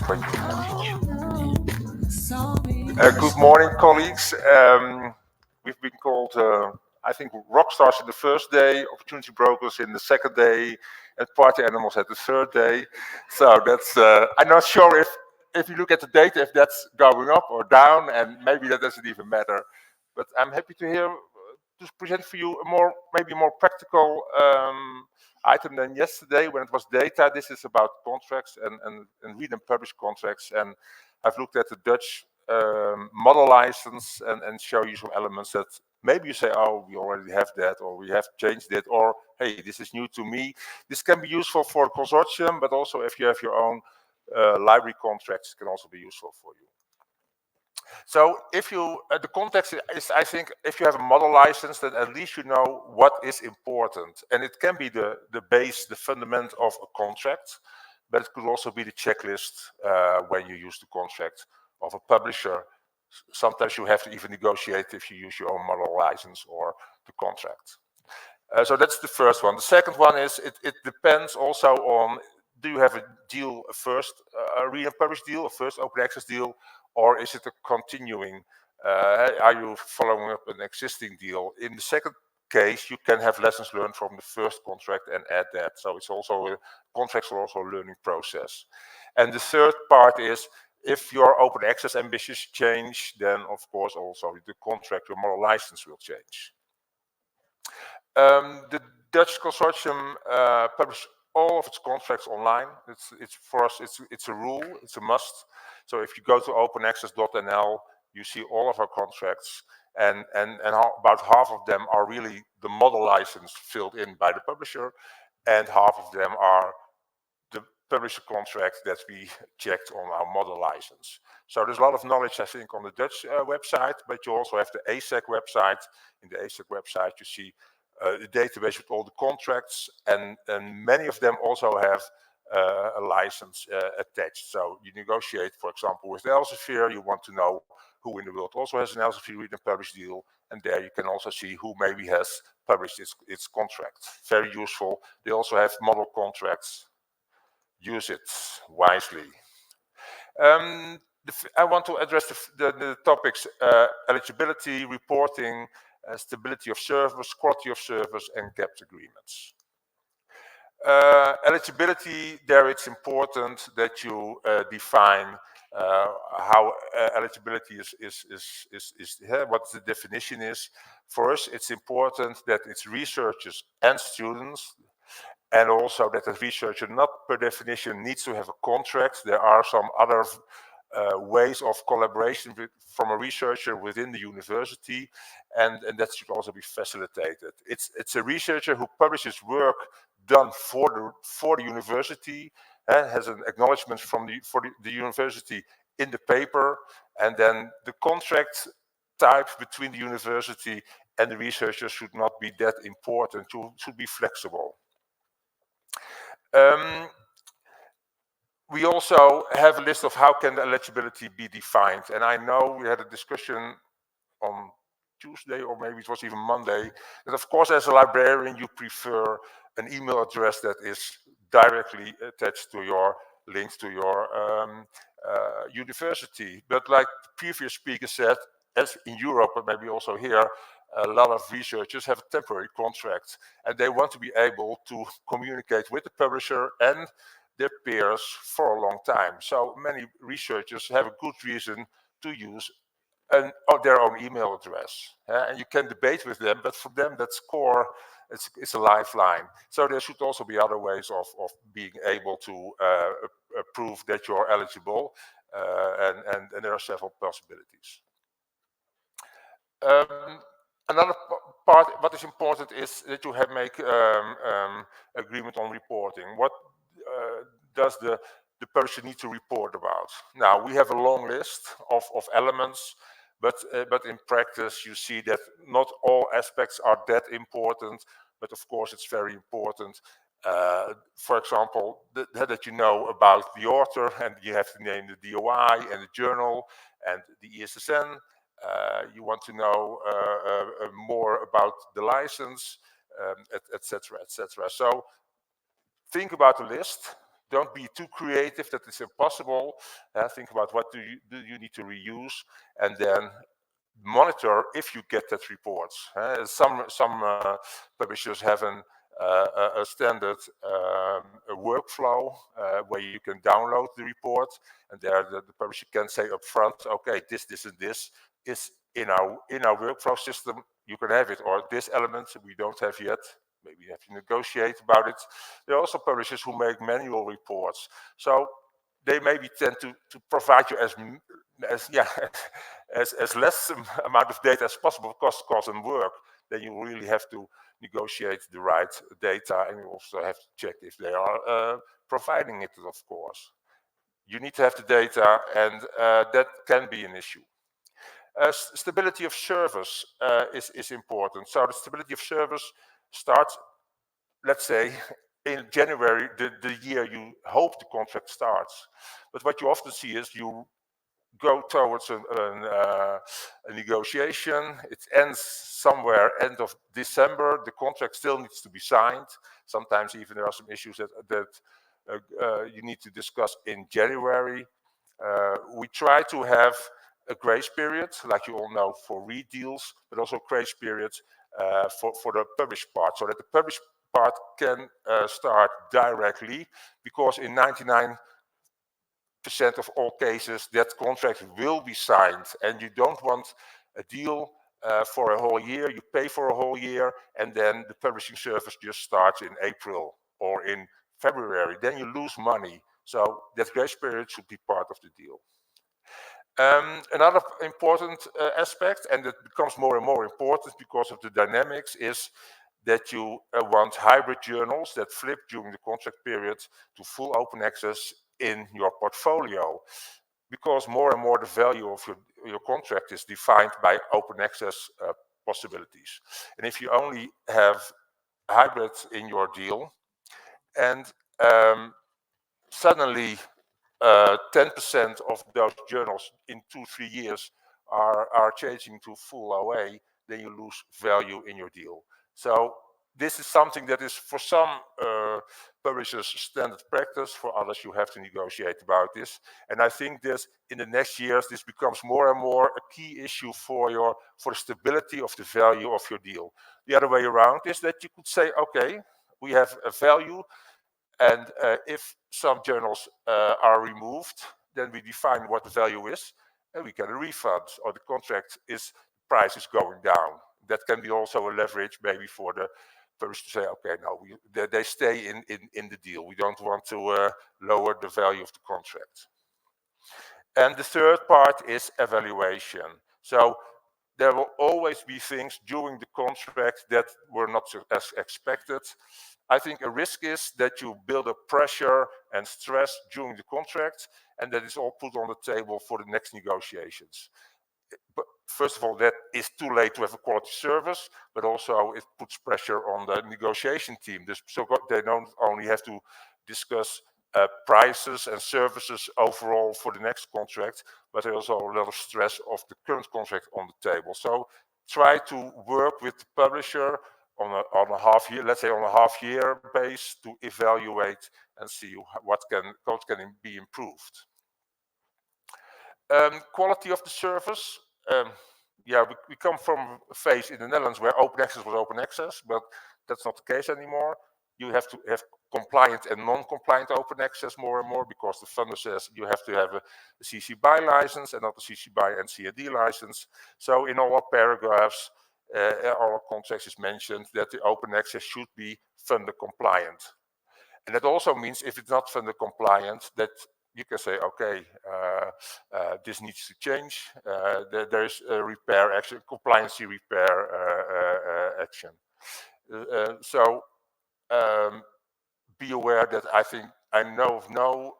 Wait for the message. Good morning, colleagues. We've been called, I think, rock stars in the first day, opportunity brokers in the second day, and party animals at the third day. So that's. I'm not sure if you look at the data, if that's going up or down, and maybe that doesn't even matter. But I'm happy to hear to present for you a maybe more practical item than yesterday when it was data. This is about contracts and read and publish contracts, and I've looked at the Dutch model license and show you some elements that maybe you say, oh, we already have that, or we have changed it, or hey, this is new to me. This can be useful for the consortium, but also if you have your own library contracts, it can also be useful for you. So if you, the context is, I think, if you have a model license, then at least you know what is important. And it can be the base, the fundament of a contract, but it could also be the checklist when you use the contract of a publisher. Sometimes you have to even negotiate if you use your own model license or the contract. So that's the first one. The second one is it depends also on, do you have a deal, a first read and publish deal, a first open access deal, or is it a continuing? Are you following up an existing deal? In the second case, you can have lessons learned from the first contract and add that. So it's also, contracts are also a learning process. And the third part is, if your open access ambitions change, then of course also the contract, your model license will change. The Dutch consortium publishes all of its contracts online. It's for us, it's a rule, it's a must. So if you go to openaccess.nl, you see all of our contracts, and about half of them are really the model license filled in by the publisher, and half of them are the publisher contract that we checked on our model license. So there's a lot of knowledge, I think, on the Dutch website, but you also have the ASEC website. In the ASEC website, you see the database with all the contracts, and many of them also have a license attached. So you negotiate, for example, with Elsevier, you want to know who in the world also has an Elsevier read and publish deal, and there you can also see who maybe has published its contract. Very useful. They also have model contracts. Use it wisely. I want to address the topics eligibility, reporting, stability of service, quality of service, and capped agreements. Eligibility, there it's important that you define how eligibility is what the definition is. For us, it's important that it's researchers and students, and also that the researcher, not per definition, needs to have a contract. There are some other ways of collaboration from a researcher within the university, and that should also be facilitated. It's a researcher who publishes work done for the university, has an acknowledgement from the university in the paper, and then the contract type between the university and the researcher should not be that important. It should be flexible. We also have a list of how can the eligibility be defined. And I know we had a discussion on Tuesday, or maybe it was even Monday, that of course as a librarian you prefer an email address that is directly attached to your links to your university. But like the previous speaker said, as in Europe, but maybe also here, a lot of researchers have a temporary contract, and they want to be able to communicate with the publisher and their peers for a long time. So many researchers have a good reason to use their own email address. And you can debate with them, but for them that's core, it's a lifeline. So there should also be other ways of being able to prove that you're eligible, and there are several possibilities. Another part, what is important is that you make agreement on reporting. What does the publisher need to report about? Now, we have a long list of elements, but in practice, you see that not all aspects are that important, but of course, it's very important. For example, that you know about the author, and you have to name the DOI and the journal and the ESSN. You want to know more about the license, etc., etc. So think about the list, Don't be too creative that it's impossible. Think about what do you need to reuse, and then monitor if you get that reports. Some publishers have a standard a workflow where you can download the report, and there the publisher can say up front, okay, this, and this is in our workflow system. You can have it, or this element we don't have yet. Maybe you have to negotiate about it. There are also publishers who make manual reports, so they maybe tend to provide you as yeah as less amount of data as possible, because cost and work. Then you really have to negotiate the right data, and you also have to check if they are providing it, of course. You need to have the data, and that can be an issue. Stability of service is important. So the stability of service starts, let's say, in January, the year you hope the contract starts. But what you often see is you go towards a negotiation. It ends somewhere end of December. The contract still needs to be signed. Sometimes even there are some issues that you need to discuss in January. We try to have a grace period, like you all know, for read deals, but also grace periods for the published part, so that the published part can start directly, because in 99% of all cases that contract will be signed, and you don't want a deal for a whole year. You pay for a whole year, and then the publishing service just starts in April or in February. Then you lose money. So that grace period should be part of the deal. Another important aspect, and it becomes more and more important because of the dynamics, is that you want hybrid journals that flip during the contract period to full open access in your portfolio, because more and more the value of your contract is defined by open access possibilities. And if you only have hybrid in your deal, and suddenly 10% of those journals in 2-3 years are changing to full OA, then you lose value in your deal. So this is something that is for some publishers standard practice. For others, you have to negotiate about this. And I think this, in the next years, this becomes more and more a key issue for the stability of the value of your deal. The other way around is that you could say, okay, we have a value, and if some journals are removed, then we define what the value is, and we get a refund, or the contract price is going down. That can be also a leverage maybe for the publisher to say, okay, no, they stay in the deal. We don't want to lower the value of the contract. And the third part is evaluation. So there will always be things during the contract that were not as expected. I think a risk is that you build up pressure and stress during the contract, and that is all put on the table for the next negotiations. But first of all, that is too late to have a quality service, but also it puts pressure on the negotiation team. So they don't only have to discuss prices and services overall for the next contract, but there's also a lot of stress of the current contract on the table. So try to work with the publisher on a half year, let's say on a half year base, to evaluate and see what can be improved. Quality of the service. We come from a phase in the Netherlands where open access was open access, but that's not the case anymore. You have to have compliant and non-compliant open access more and more, because the funder says you have to have a CC BY license and not a CC BY and CAD license. So in all our paragraphs, all our contracts is mentioned that the open access should be funder compliant. And that also means if it's not funder compliant, that you can say, okay, this needs to change. There is a repair action, compliancy repair action. So be aware that I know of no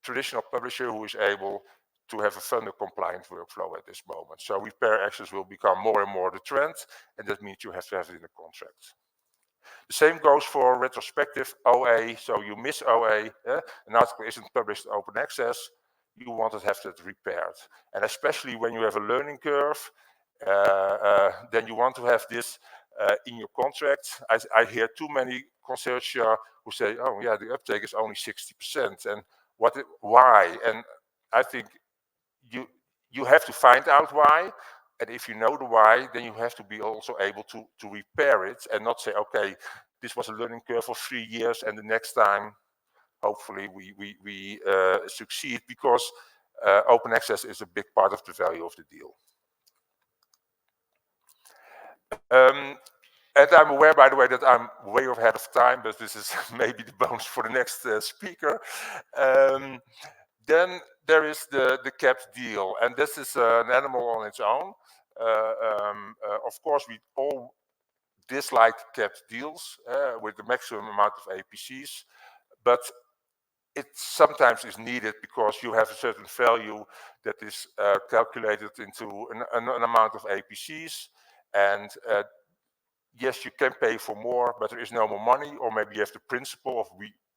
traditional publisher who is able to have a funder compliant workflow at this moment. So repair actions will become more and more the trend, and that means you have to have it in the contract. The same goes for retrospective OA. So you miss OA, an article isn't published open access, you want to have that repaired. And especially when you have a learning curve, then you want to have this in your contract. I hear too many consortia who say, oh yeah, the uptake is only 60%, and why? And I think you you have to find out why, and if you know the why, then you have to be also able to repair it and not say, okay, this was a learning curve for 3 years, and the next time, hopefully, we succeed, because open access is a big part of the value of the deal. And I'm aware, by the way, that I'm way ahead of time, but this is maybe the bones for the next speaker. Then there is the capped deal, and this is an animal on its own. Of course, we all dislike capped deals with the maximum amount of APCs, but it sometimes is needed because you have a certain value that is calculated into an amount of APCs, and yes, you can pay for more, but there is no more money, or maybe you have the principle of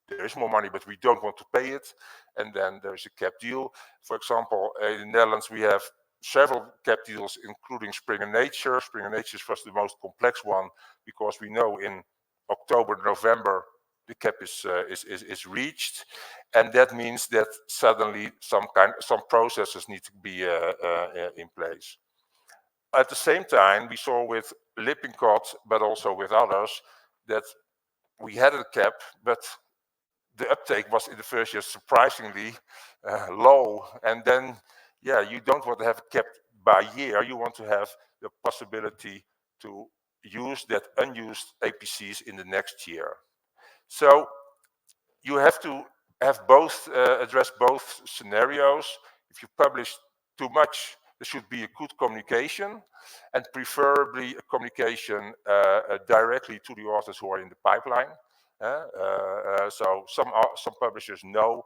there is more money, but we don't want to pay it, and then there is a cap deal. For example, in the Netherlands, we have several cap deals, including Springer Nature. Springer Nature was the most complex one, because we know in October, November, the cap is reached, and that means that suddenly some processes need to be in place. At the same time, we saw with Lippincott, but also with others, that we had a cap, but the uptake was in the first year surprisingly low. And then, yeah, you don't want to have a cap by year. You want to have the possibility to use that unused APCs in the next year. So you have to have both, address both scenarios. If you publish too much, there should be a good communication, and preferably a communication directly to the authors who are in the pipeline. So some publishers know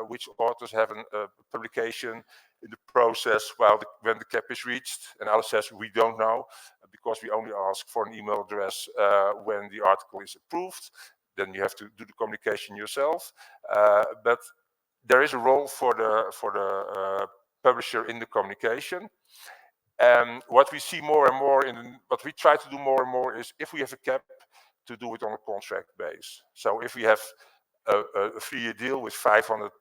which authors have a publication in the process when the cap is reached, and others says we don't know, because we only ask for an email address when the article is approved. Then you have to do the communication yourself. But there is a role for the publisher in the communication. What we see more and more, what we try to do more and more, is if we have a cap, to do it on a contract base. So if we have a 3-year deal with 500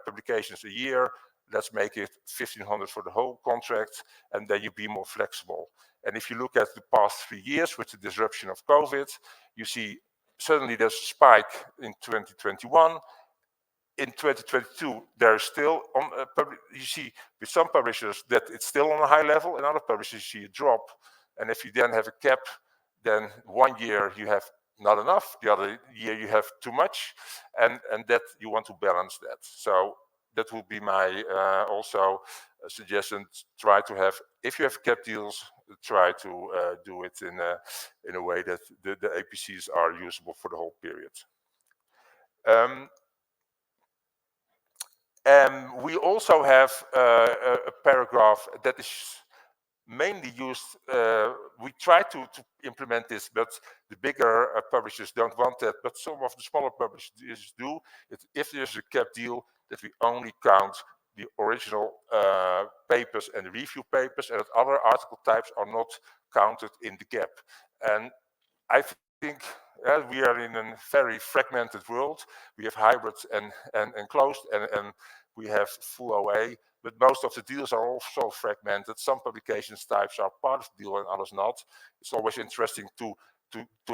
publications a year, let's make it 1,500 for the whole contract, and then you be more flexible. And if you look at the past 3 years with the disruption of COVID, you see suddenly there's a spike in 2021. In 2022, there is still you see with some publishers that it's still on a high level, and other publishers you see a drop. And if you then have a cap, then 1 year you have not enough, the other year you have too much, and that you want to balance that. So that would be my also suggestion. Try to have, if you have cap deals, try to do it in a way that the APCs are usable for the whole period. We also have a paragraph that is mainly used. We try to implement this, but the bigger publishers don't want that. But some of the smaller publishers do. If there's a cap deal, that we only count the original papers and the review papers, and that other article types are not counted in the gap. And I think we are in a very fragmented world. We have hybrids and closed, and we have full OA, but most of the deals are also fragmented. Some publications types are part of the deal and others not. It's always interesting to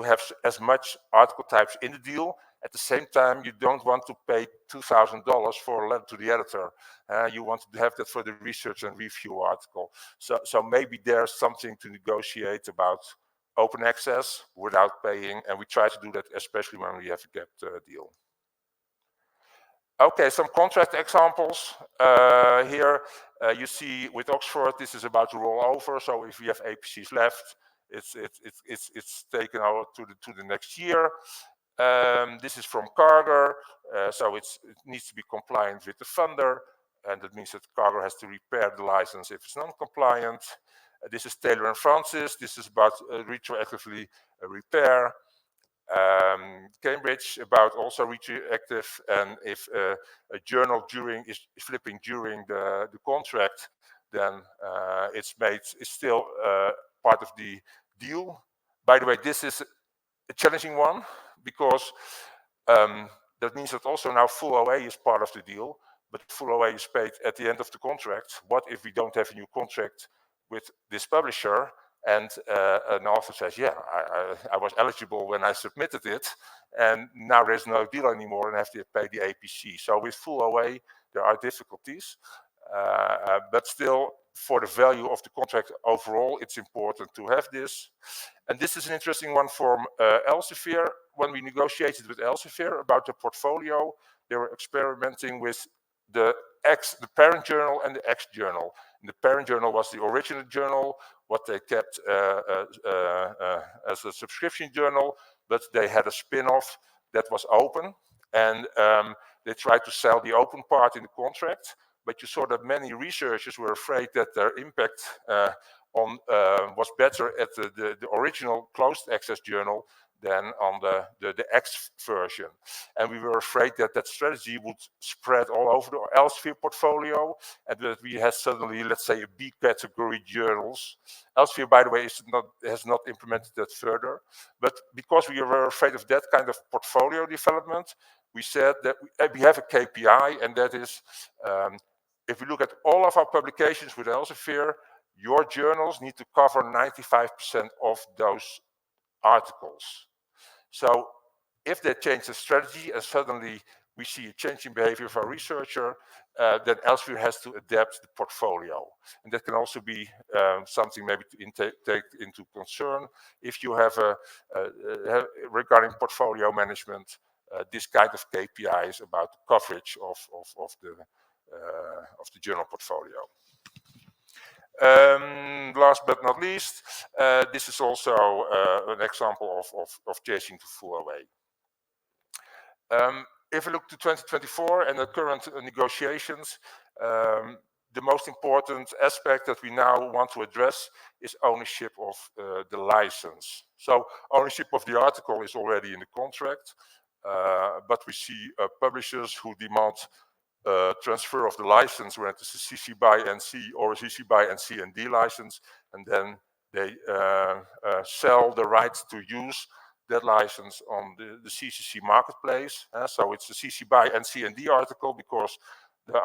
have as much article types in the deal. At the same time, you don't want to pay $2,000 for a letter to the editor. You want to have that for the research and review article. So maybe there's something to negotiate about open access without paying, and we try to do that especially when we have a capped deal. Okay, some contract examples. Here you see with Oxford, this is about to roll over. So if we have APCs left, it's taken out to the next year. This is from Carger, so it needs to be compliant with the funder, and that means that Carger has to repair the license if it's non-compliant. This is Taylor and Francis. This is about retroactively repair. Cambridge about also retroactive, and if a journal is flipping during the contract, then it's still part of the deal. By the way, this is a challenging one, because that means that also now full OA is part of the deal, but full OA is paid at the end of the contract. What if we don't have a new contract with this publisher and an author says, yeah, I was eligible when I submitted it, and now there's no deal anymore and I have to pay the APC. So with full OA, there are difficulties, but still, for the value of the contract overall, it's important to have this. And this is an interesting one from Elsevier. When we negotiated with Elsevier about the portfolio, they were experimenting with the parent journal and the X journal. And the parent journal was the original journal, what they kept as a subscription journal, but they had a spin-off that was open, and they tried to sell the open part in the contract. But you saw that many researchers were afraid that their impact was better at the original closed access journal than on the X version. And we were afraid that that strategy would spread all over the Elsevier portfolio, and that we had suddenly, let's say, a B category journals. Elsevier, by the way, has not implemented that further. But because we were afraid of that kind of portfolio development, we said that we have a KPI, and that is, if we look at all of our publications with Elsevier, your journals need to cover 95% of those articles. So if they change the strategy and suddenly we see a change in behavior of our researcher, then Elsevier has to adapt the portfolio. And that can also be something maybe to take into concern if you have regarding portfolio management, this kind of KPIs about the coverage of the journal portfolio. Last but not least, this is also an example of chasing to full OA. If we look to 2024 and the current negotiations, the most important aspect that we now want to address is ownership of the license. So ownership of the article is already in the contract, but we see publishers who demand transfer of the license when it is a CC BY NC or a CC BY NC and D license, and then they sell the rights to use that license on the CCC marketplace. So it's a CC BY NC and D article because the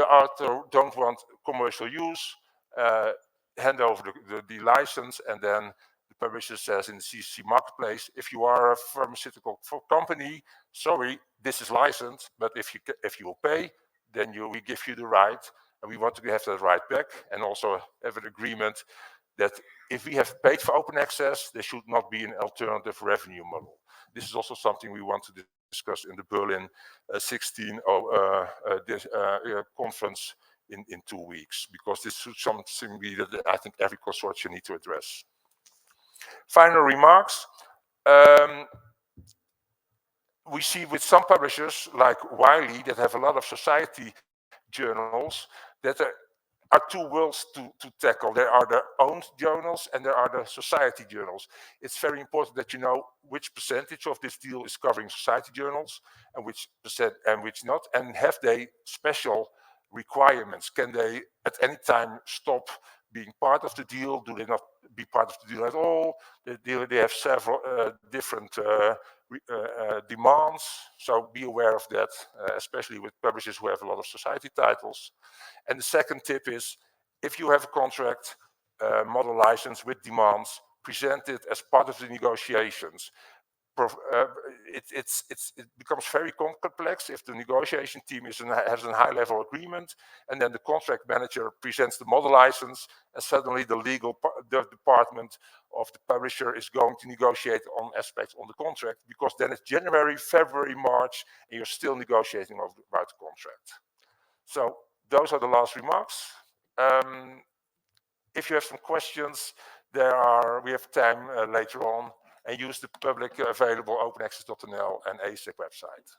author don't want commercial use, hand over the license, and then the publisher says in the CCC marketplace, if you are a pharmaceutical company, sorry, this is licensed, but if you will pay, then we give you the right, and we want to have that right back, and also have an agreement that if we have paid for open access, there should not be an alternative revenue model. This is also something we want to discuss in the Berlin 16 conference in 2 weeks, because this is something that I think every consortium needs to address. Final remarks. We see with some publishers like Wiley that have a lot of society journals that are two worlds to tackle. There are their own journals and there are the society journals. It's very important that you know which percentage of this deal is covering society journals and which percent and which not, and have they special requirements? Can they at any time stop being part of the deal? Do they not be part of the deal at all? They have several different demands, so be aware of that, especially with publishers who have a lot of society titles. And the second tip is, if you have a contract model license with demands, present it as part of the negotiations. It becomes very complex if the negotiation team has a high-level agreement, and then the contract manager presents the model license, and suddenly the legal department of the publisher is going to negotiate on aspects on the contract, because then it's January, February, March, and you're still negotiating about the contract. So those are the last remarks. If you have some questions, we have time later on, and use the public available openaccess.nl and ASIC website.